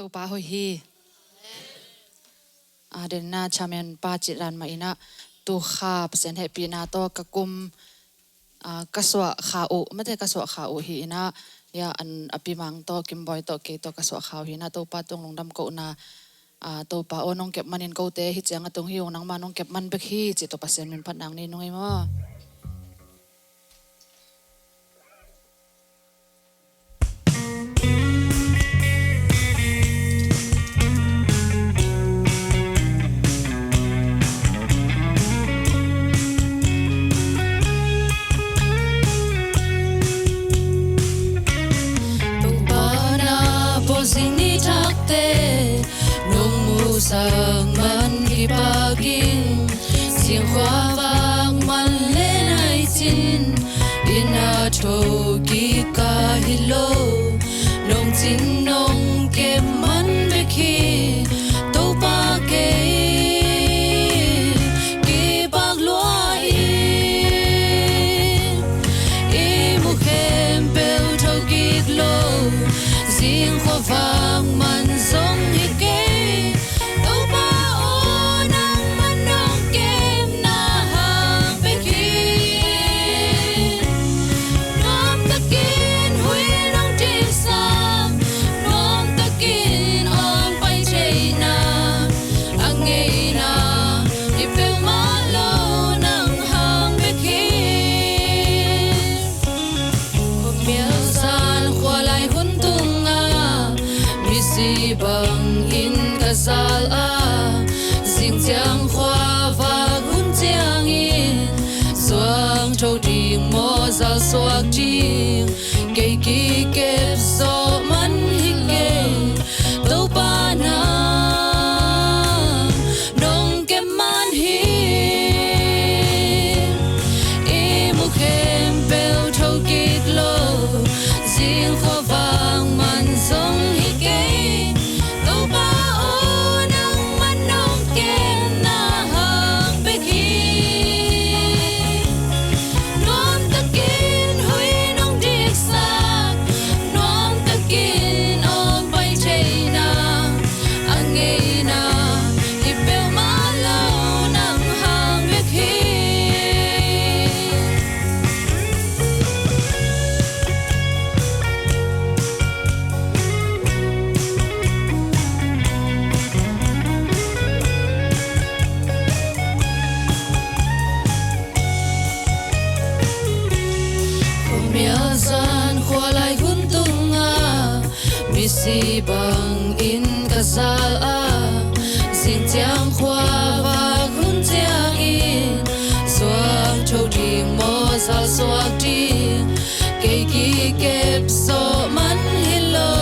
to pa hoi hi den na chamen pa chiran ma ina tu kha pasen happy na to kakum kaswa kha o mate kaswa kha o hi ina ya an apimang to kimboy to ke to kaswa kha hi na to pa tong longdam ko na to pa onong kep manin ko te hi chang atong hi onang manong kep man bek hi chi to pasen min phanang ni nungai mo sang man hi baging sing khwa vang man lên ai chin ina tho ki ka hilo nong chin nong ke man be khi to pa ke bag lua e mu khem pel tho ki lo sing khwa vang man song hi ke bằng in kasal sing chiang khoa và gun chiang in xoang trâu đình mo zal xoak ching cây ki kep so man hi ke to pa na nong ke man hi e mu khem pel trâu kit lo sing kho vang man song hi ke si bằng in kasal sing chiang khoa và gun chiang in xoang trâu đình mo zal xoak đình cây ki kep so man hello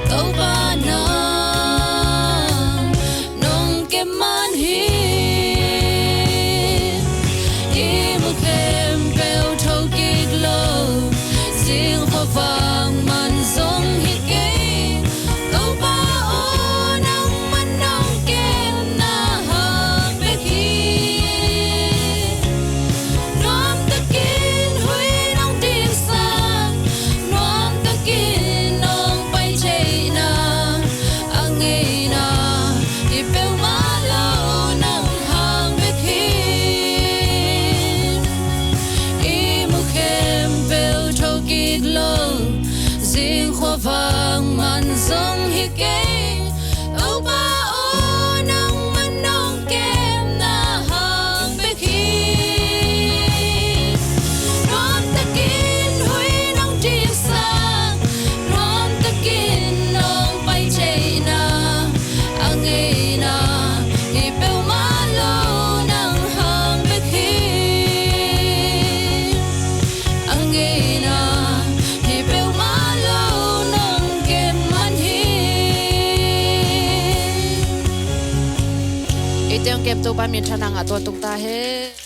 tàu ba na nong ke man hi mu khem pel thâu kik lo sing kho vang man song hi vang man song hi ke au ba o nang man nong kem na hang be khi non ta kin hui nong ti sang non ta kin nong pai che na ange na i pe ma lo nang hang be khi ange na i pe ma tiếng kẹp tô ba miền Thanh Ang tua tung ta he